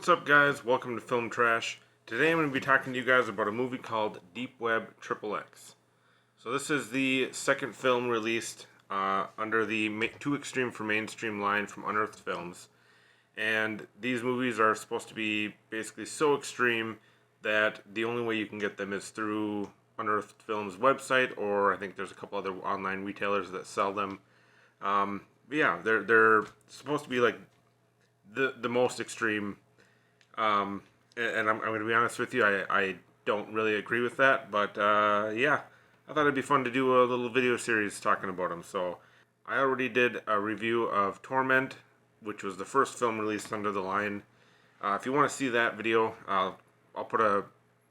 What's up, guys? Welcome to Film Trash. Today I'm going to be talking to you guys about a movie called Deep Web XXX. So this is the second film released under the Too Extreme for Mainstream line from Unearthed Films. And these movies are supposed to be basically so extreme that the only way you can get them is through Unearthed Films' website, or I think there's a couple other online retailers that sell them. But yeah, they're supposed to be like the most extreme. And I'm going to be honest with you, I don't really agree with that, but yeah, I thought it'd be fun to do a little video series talking about them. So I already did a review of Torment, which was the first film released under the line. If you want to see that video, I'll put a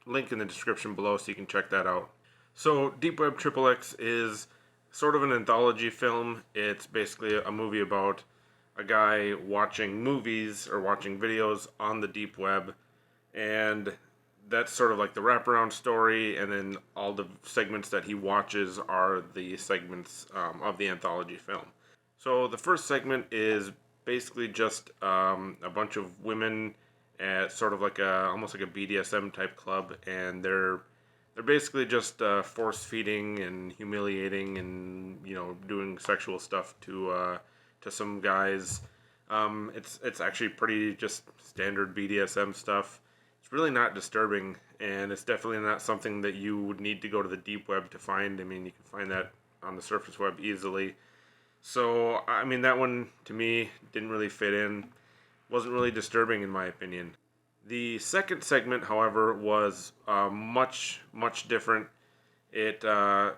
link in the description below so you can check that out. So Deep Web XXX is sort of an anthology film. It's basically a movie about a guy watching movies or watching videos on the deep web, and that's sort of like the wraparound story, and then all the segments that he watches are the segments of the anthology film. So the first segment is basically just a bunch of women at sort of like almost like a BDSM type club, and they're basically just force feeding and humiliating and doing sexual stuff to some guys. It's actually pretty just standard BDSM stuff. It's really not disturbing, and it's definitely not something that you would need to go to the deep web to find. I mean, you can find that on the surface web easily. So, I mean, that one, to me, didn't really fit in. Wasn't really disturbing, in my opinion. The second segment, however, was much different. I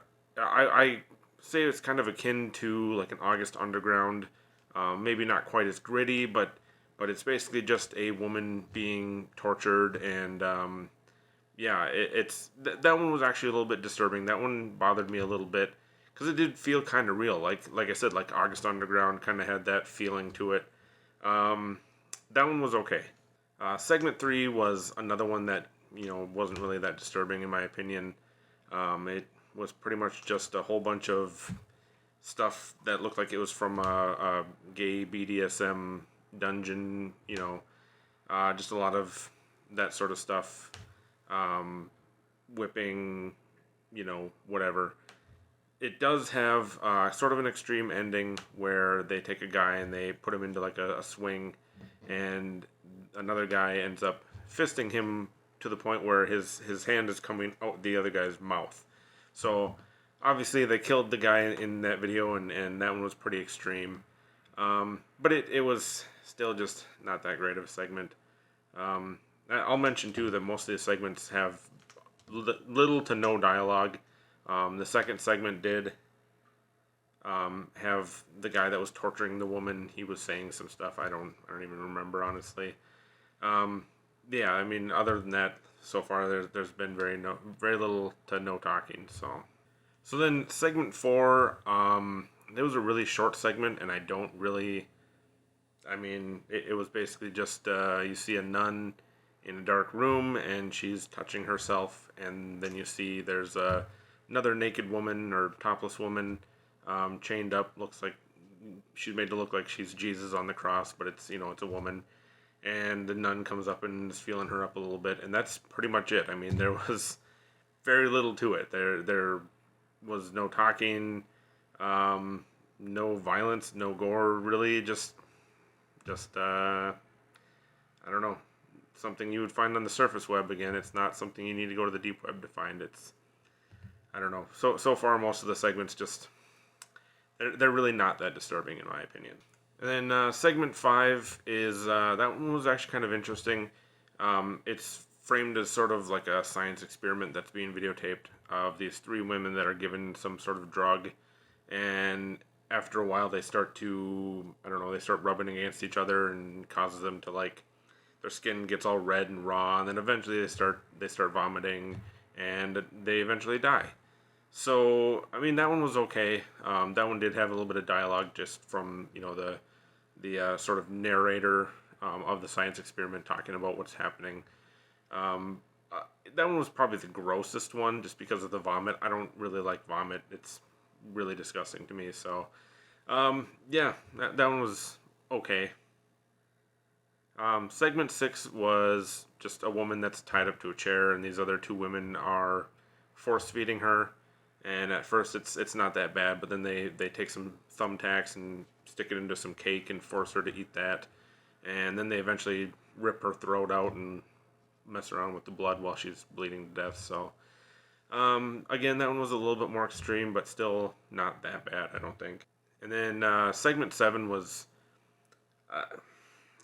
say it's kind of akin to like an August Underground. Maybe not quite as gritty, but it's basically just a woman being tortured, and yeah, that one was actually a little bit disturbing. That one bothered me a little bit because it did feel kind of real. Like I said, like August Underground kind of had that feeling to it. That one was okay. Segment 3 was another one that wasn't really that disturbing in my opinion. It was pretty much just a whole bunch of stuff that looked like it was from a gay BDSM dungeon, just a lot of that sort of stuff, whipping, whatever. It does have sort of an extreme ending where they take a guy and they put him into like a swing, and another guy ends up fisting him to the point where his hand is coming out the other guy's mouth. So obviously they killed the guy in that video, and that one was pretty extreme. But it was still just not that great of a segment. I'll mention too that most of the segments have little to no dialogue. The second segment did have the guy that was torturing the woman. He was saying some stuff I don't even remember, honestly. Yeah, I mean, other than that, so far there's been very little to no talking. So then segment 4, it was a really short segment, and I don't really. I mean, it was basically just you see a nun in a dark room, and she's touching herself, and then you see there's another naked woman or topless woman chained up. Looks like she's made to look like she's Jesus on the cross, but it's it's a woman. And the nun comes up and is feeling her up a little bit, and that's pretty much it. I mean, there was very little to it. There was no talking, no violence, no gore, really. Just I don't know, something you would find on the surface web. Again, it's not something you need to go to the deep web to find. I don't know. So far, most of the segments just they're really not that disturbing in my opinion. And then segment 5 is, that one was actually kind of interesting. It's framed as sort of like a science experiment that's being videotaped of these 3 women that are given some sort of drug. And after a while they start to, they start rubbing against each other, and causes them to their skin gets all red and raw. And then eventually they start vomiting, and they eventually die. So, I mean, that one was okay. That one did have a little bit of dialogue just from, the sort of narrator of the science experiment talking about what's happening. That one was probably the grossest one just because of the vomit. I don't really like vomit. It's really disgusting to me. So, yeah, that one was okay. Segment 6 was just a woman that's tied up to a chair, and these other two women are force feeding her. And at first, it's not that bad, but then they take some thumbtacks and stick it into some cake and force her to eat that. And then they eventually rip her throat out and mess around with the blood while she's bleeding to death. So, again, that one was a little bit more extreme, but still not that bad, I don't think. And then segment 7 was.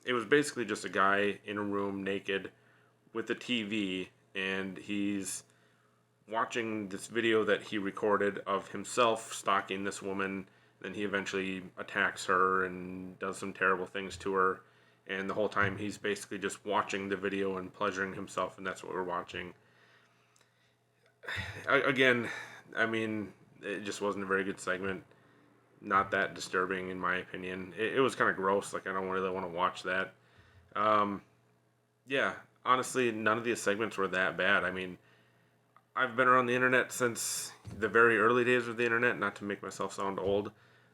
It was basically just a guy in a room naked with a TV, and he's watching this video that he recorded of himself stalking this woman. Then he eventually attacks her and does some terrible things to her. And the whole time he's basically just watching the video and pleasuring himself, and that's what we're watching. Again, I mean, it just wasn't a very good segment. Not that disturbing in my opinion. It was kind of gross. Like, I don't really want to watch that. Yeah, honestly, none of these segments were that bad. I mean, I've been around the internet since the very early days of the internet, not to make myself sound old,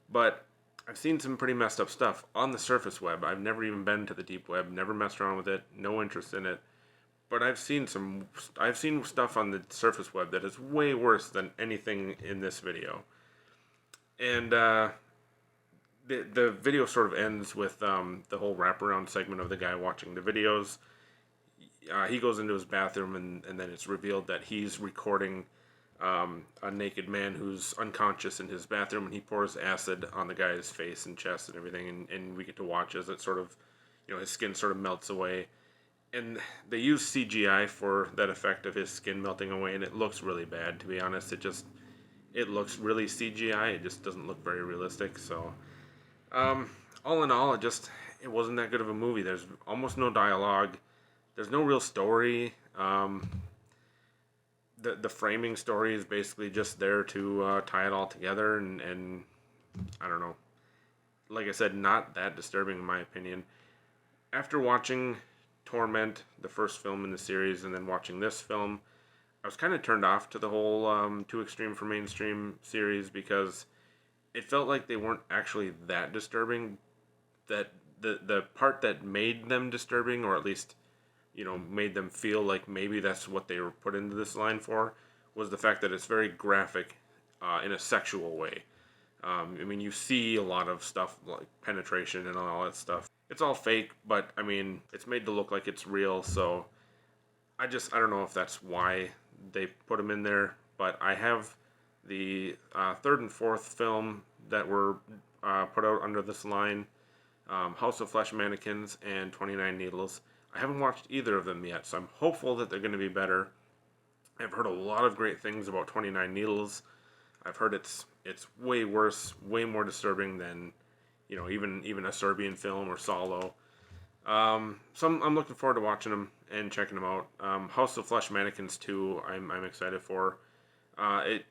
but I've seen some pretty messed up stuff on the surface web. I've never even been to the deep web, never messed around with it, no interest in it. But I've seen stuff on the surface web that is way worse than anything in this video. And the video sort of ends with the whole wraparound segment of the guy watching the videos. He goes into his bathroom, and then it's revealed that he's recording a naked man who's unconscious in his bathroom, and he pours acid on the guy's face and chest and everything, and we get to watch as it sort of, his skin sort of melts away. And they use CGI for that effect of his skin melting away, and it looks really bad, to be honest. It looks really CGI. It just doesn't look very realistic. So, all in all, it wasn't that good of a movie. There's almost no dialogue. There's no real story. The framing story is basically just there to tie it all together, and I don't know. Like I said, not that disturbing in my opinion. After watching Torment, the first film in the series, and then watching this film, I was kind of turned off to the whole Too Extreme for Mainstream series because it felt like they weren't actually that disturbing. That the part that made them disturbing, or at least made them feel like maybe that's what they were put into this line for, was the fact that it's very graphic in a sexual way. I mean, you see a lot of stuff like penetration and all that stuff. It's all fake, but I mean, it's made to look like it's real, so I don't know if that's why they put them in there, but I have the third and fourth film that were put out under this line, House of Flesh Mannequins and 29 Needles. I haven't watched either of them yet, so I'm hopeful that they're going to be better. I've heard a lot of great things about 29 Needles. I've heard it's way worse, way more disturbing than even a Serbian film or Solo. So I'm looking forward to watching them and checking them out. House of Flesh Mannequins 2, I'm excited for. I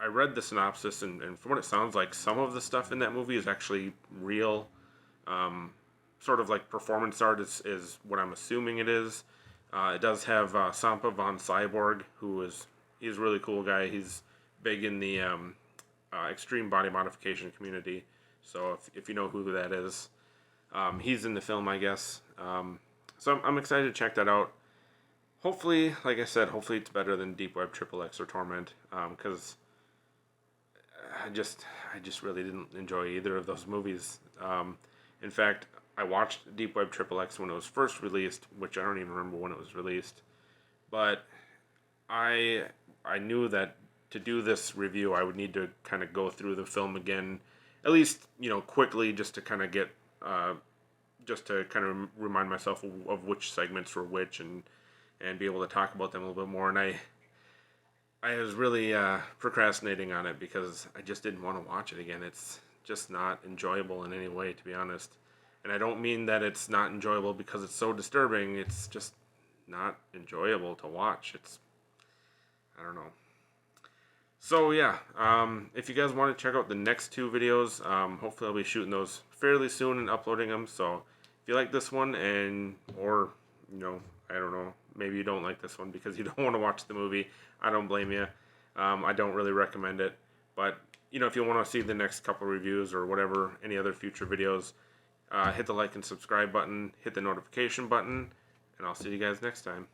read the synopsis, and from what it sounds like, some of the stuff in that movie is actually real. Sort of like performance art is what I'm assuming it is. It does have Sampa von Cyborg, he's a really cool guy. He's big in the extreme body modification community. So if you know who that is, he's in the film, I guess. So I'm excited to check that out. Hopefully, like I said, hopefully it's better than Deep Web XXX or Torment, because I just really didn't enjoy either of those movies. In fact, I watched Deep Web XXX when it was first released, which I don't even remember when it was released. But I knew that to do this review, I would need to kind of go through the film again, at least quickly, just to kind of get, just to kind of remind myself of which segments were which, and be able to talk about them a little bit more. And I was really procrastinating on it because I just didn't want to watch it again. It's just not enjoyable in any way, to be honest. And I don't mean that it's not enjoyable because it's so disturbing. It's just not enjoyable to watch. I don't know. So yeah, if you guys want to check out the next two videos, hopefully I'll be shooting those fairly soon and uploading them. So if you like this one, or I don't know, maybe you don't like this one because you don't want to watch the movie, I don't blame you. I don't really recommend it, but if you want to see the next couple reviews or whatever, any other future videos, Hit the like and subscribe button, hit the notification button, and I'll see you guys next time.